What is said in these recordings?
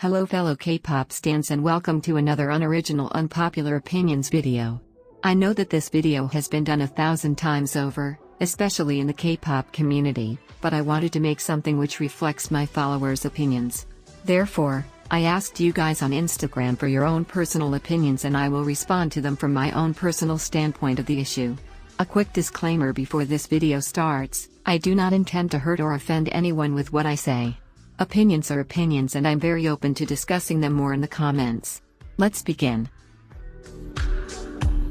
Hello fellow K-pop stans and welcome to another unoriginal unpopular opinions video. I know that this video has been done 1,000 times over, especially in the K-pop community, but I wanted to make something which reflects my followers' opinions. Therefore, I asked you guys on Instagram for your own personal opinions and I will respond to them from my own personal standpoint of the issue. A quick disclaimer before this video starts, I do not intend to hurt or offend anyone with what I say. Opinions are opinions and I'm very open to discussing them more in the comments. Let's begin.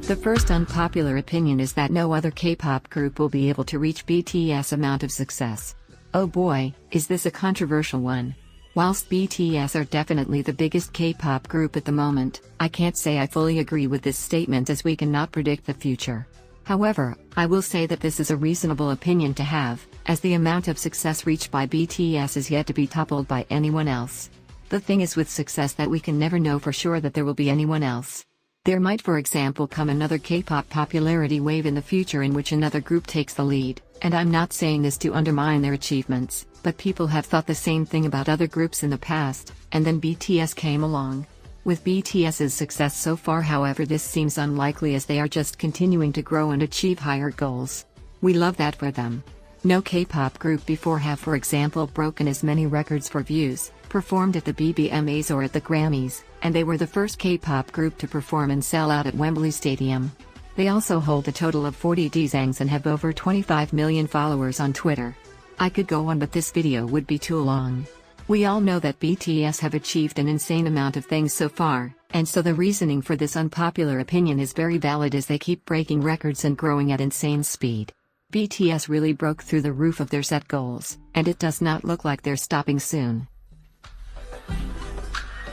The first unpopular opinion is that no other K-pop group will be able to reach BTS' amount of success. Oh boy, is this a controversial one. Whilst BTS are definitely the biggest K-pop group at the moment, I can't say I fully agree with this statement as we cannot predict the future. However, I will say that this is a reasonable opinion to have, as the amount of success reached by BTS is yet to be toppled by anyone else. The thing is with success that we can never know for sure that there will be anyone else. There might for example come another K-pop popularity wave in the future in which another group takes the lead, and I'm not saying this to undermine their achievements, but people have thought the same thing about other groups in the past, and then BTS came along. With BTS's success so far however this seems unlikely as they are just continuing to grow and achieve higher goals. We love that for them. No K-pop group before have for example broken as many records for views, performed at the BBMAs or at the Grammys, and they were the first K-pop group to perform and sell out at Wembley Stadium. They also hold a total of 40 dzangs and have over 25 million followers on Twitter. I could go on but this video would be too long. We all know that BTS have achieved an insane amount of things so far, and so the reasoning for this unpopular opinion is very valid as they keep breaking records and growing at insane speed. BTS really broke through the roof of their set goals, and it does not look like they're stopping soon.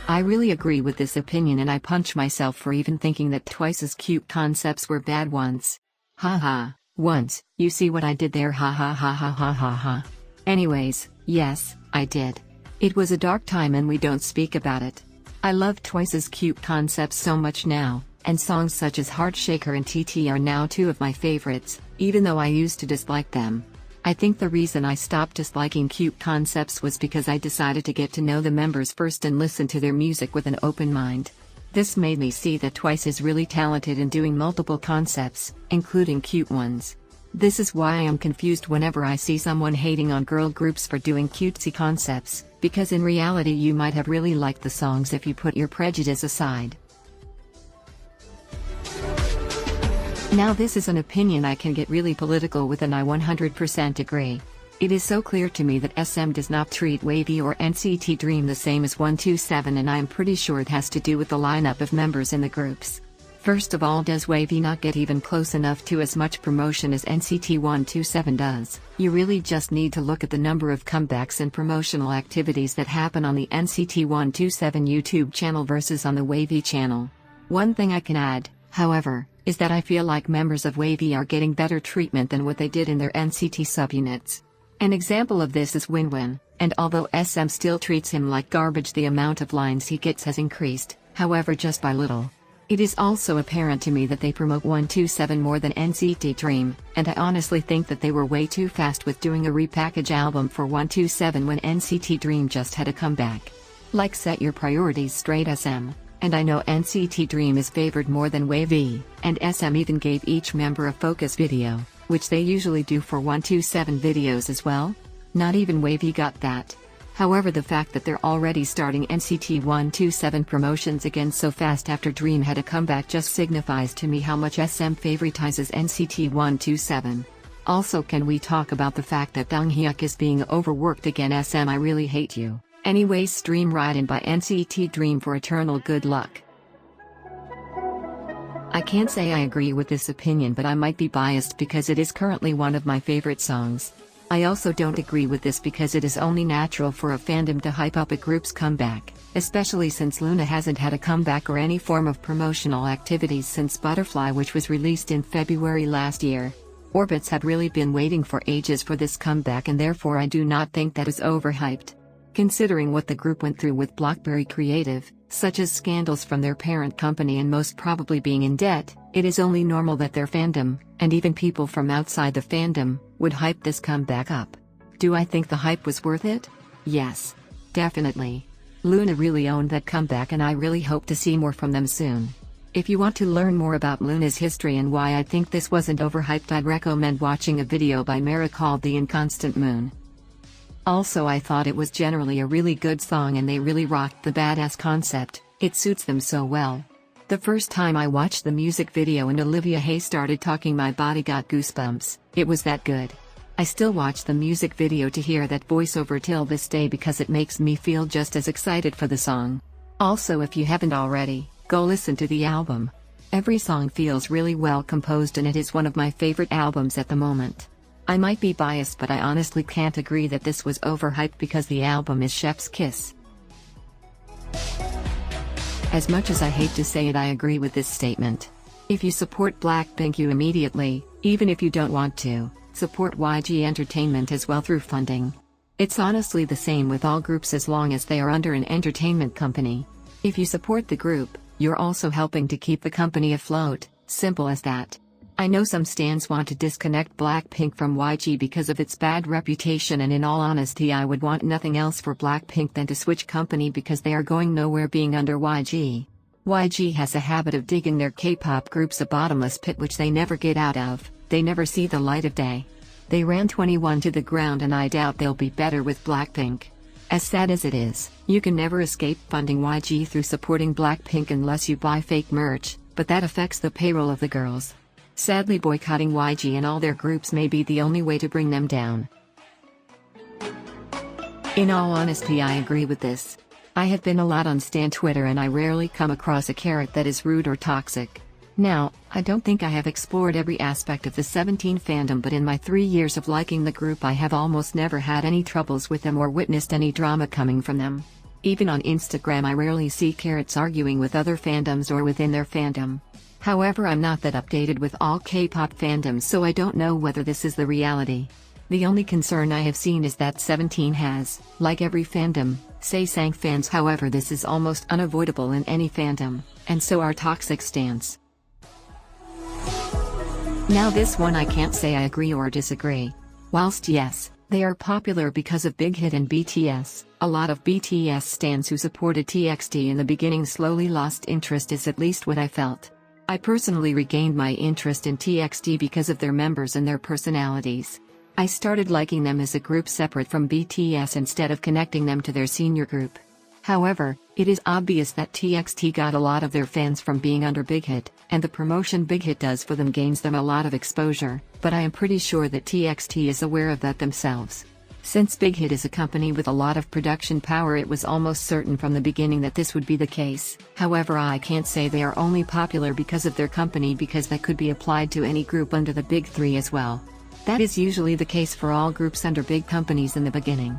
I really agree with this opinion and I punch myself for even thinking that Twice's cute concepts were bad once. Haha, once, you see what I did there ha ha ha ha ha ha ha. Anyways, yes, I did. It was a dark time and we don't speak about it. I love Twice's cute concepts so much now, and songs such as Heart Shaker and TT are now two of my favorites, even though I used to dislike them. I think the reason I stopped disliking cute concepts was because I decided to get to know the members first and listen to their music with an open mind. This made me see that Twice is really talented in doing multiple concepts, including cute ones. This is why I am confused whenever I see someone hating on girl groups for doing cutesy concepts, because in reality you might have really liked the songs if you put your prejudice aside. Now this is an opinion I can get really political with and I 100% agree. It is so clear to me that SM does not treat WayV or NCT Dream the same as 127 and I am pretty sure it has to do with the lineup of members in the groups. First of all, does WayV not get even close enough to as much promotion as NCT 127 does? You really just need to look at the number of comebacks and promotional activities that happen on the NCT 127 YouTube channel versus on the WayV channel. One thing I can add, however, is that I feel like members of WayV are getting better treatment than what they did in their NCT subunits. An example of this is Winwin, and although SM still treats him like garbage the amount of lines he gets has increased, however just by little. It is also apparent to me that they promote 127 more than NCT Dream, and I honestly think that they were way too fast with doing a repackage album for 127 when NCT Dream just had a comeback. Like set your priorities straight SM, and I know NCT Dream is favored more than WayV, and SM even gave each member a focus video, which they usually do for 127 videos as well. Not even WayV got that. However, the fact that they're already starting NCT 127 promotions again so fast after Dream had a comeback just signifies to me how much SM favoritizes NCT 127. Also, can we talk about the fact that Donghyuk is being overworked again? SM, I really hate you. Anyways, stream Ride In by NCT Dream for eternal good luck. I can't say I agree with this opinion but I might be biased because it is currently one of my favorite songs. I also don't agree with this because it is only natural for a fandom to hype up a group's comeback, especially since Luna hasn't had a comeback or any form of promotional activities since Butterfly, which was released in February last year. Orbits had really been waiting for ages for this comeback and therefore I do not think that is overhyped. Considering what the group went through with Blockberry Creative, such as scandals from their parent company and most probably being in debt, it is only normal that their fandom, and even people from outside the fandom, would hype this comeback up. Do I think the hype was worth it? Yes. Definitely. Luna really owned that comeback and I really hope to see more from them soon. If you want to learn more about Luna's history and why I think this wasn't overhyped, I'd recommend watching a video by Mera called The Inconstant Moon. Also, I thought it was generally a really good song and they really rocked the badass concept. It suits them so well. The first time I watched the music video and Olivia Hay started talking, my body got goosebumps. It was that good. I still watch the music video to hear that voiceover till this day because it makes me feel just as excited for the song. Also, if you haven't already, go listen to the album. Every song feels really well composed and it is one of my favorite albums at the moment. I might be biased, but I honestly can't agree that this was overhyped because the album is chef's kiss. As much as I hate to say it, I agree with this statement. If you support Blackpink, you immediately, even if you don't want to, support YG Entertainment as well through funding. It's honestly the same with all groups as long as they are under an entertainment company. If you support the group, you're also helping to keep the company afloat, simple as that. I know some stans want to disconnect Blackpink from YG because of its bad reputation, and in all honesty I would want nothing else for Blackpink than to switch company because they are going nowhere being under YG. YG has a habit of digging their K-pop groups a bottomless pit which they never get out of. They never see the light of day. They ran 21 to the ground and I doubt they'll be better with Blackpink. As sad as it is, you can never escape funding YG through supporting Blackpink unless you buy fake merch, but that affects the payroll of the girls. Sadly, boycotting YG and all their groups may be the only way to bring them down. In all honesty, I agree with this. I have been a lot on Stan Twitter and I rarely come across a carrot that is rude or toxic. Now, I don't think I have explored every aspect of the 17 fandom, but in my 3 years of liking the group I have almost never had any troubles with them or witnessed any drama coming from them. Even on Instagram I rarely see carrots arguing with other fandoms or within their fandom. However, I'm not that updated with all K-pop fandoms, so I don't know whether this is the reality. The only concern I have seen is that 17 has, like every fandom, say-sang fans. However, this is almost unavoidable in any fandom, and so are toxic stans. Now this one I can't say I agree or disagree. Whilst yes, they are popular because of Big Hit and BTS, a lot of BTS stans who supported TXT in the beginning slowly lost interest, is at least what I felt. I personally regained my interest in TXT because of their members and their personalities. I started liking them as a group separate from BTS instead of connecting them to their senior group. However, it is obvious that TXT got a lot of their fans from being under Big Hit, and the promotion Big Hit does for them gains them a lot of exposure, but I am pretty sure that TXT is aware of that themselves. Since Big Hit is a company with a lot of production power, it was almost certain from the beginning that this would be the case. However, I can't say they are only popular because of their company, because that could be applied to any group under the big three as well. That is usually the case for all groups under big companies in the beginning.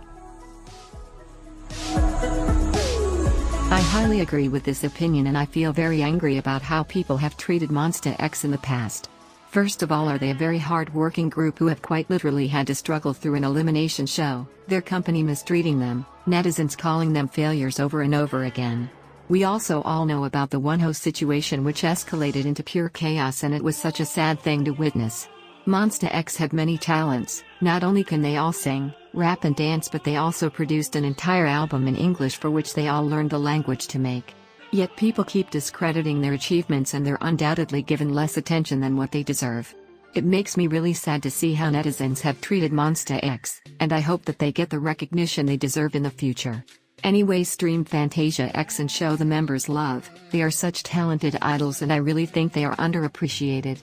I highly agree with this opinion and I feel very angry about how people have treated Monsta X in the past. First of all, are they a very hard-working group who have quite literally had to struggle through an elimination show, their company mistreating them, netizens calling them failures over and over again. We also all know about the Wonho situation, which escalated into pure chaos, and it was such a sad thing to witness. Monsta X have many talents. Not only can they all sing, rap and dance, but they also produced an entire album in English for which they all learned the language to make. Yet people keep discrediting their achievements and they're undoubtedly given less attention than what they deserve. It makes me really sad to see how netizens have treated Monsta X, and I hope that they get the recognition they deserve in the future. Anyway, stream Fantasia X and show the members love. They are such talented idols and I really think they are underappreciated.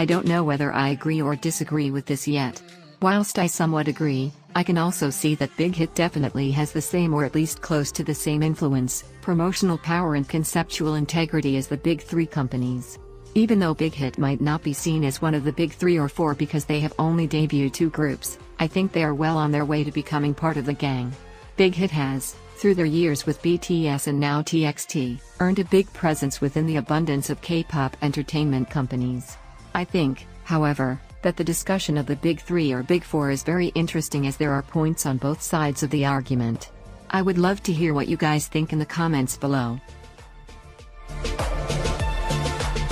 I don't know whether I agree or disagree with this yet. Whilst I somewhat agree, I can also see that Big Hit definitely has the same or at least close to the same influence, promotional power and conceptual integrity as the big three companies. Even though Big Hit might not be seen as one of the big 3 or 4 because they have only debuted 2 groups, I think they are well on their way to becoming part of the gang. Big Hit has, through their years with BTS and now TXT, earned a big presence within the abundance of K-pop entertainment companies. I think, however, that the discussion of the big 3 or big 4 is very interesting, as there are points on both sides of the argument. I would love to hear what you guys think in the comments below.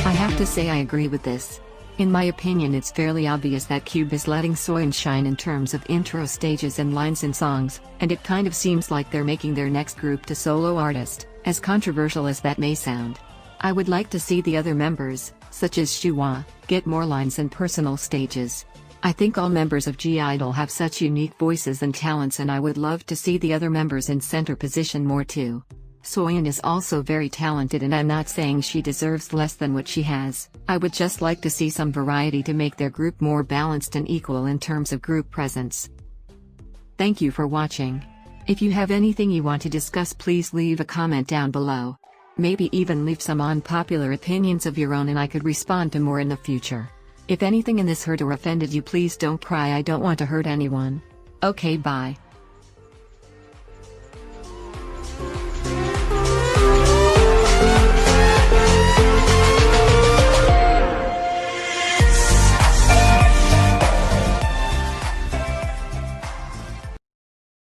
I have to say I agree with this. In my opinion, it's fairly obvious that Cube is letting Soyeon shine in terms of intro stages and lines in songs, and it kind of seems like they're making their next group to solo artist, as controversial as that may sound. I would like to see the other members, such as Shuhwa, get more lines and personal stages. I think all members of G-Idol have such unique voices and talents, and I would love to see the other members in center position more too. Soyeon is also very talented, and I'm not saying she deserves less than what she has. I would just like to see some variety to make their group more balanced and equal in terms of group presence. Thank you for watching. If you have anything you want to discuss, please leave a comment down below. Maybe even leave some unpopular opinions of your own and I could respond to more in the future. If anything in this hurt or offended you, please don't cry, I don't want to hurt anyone. Okay, bye.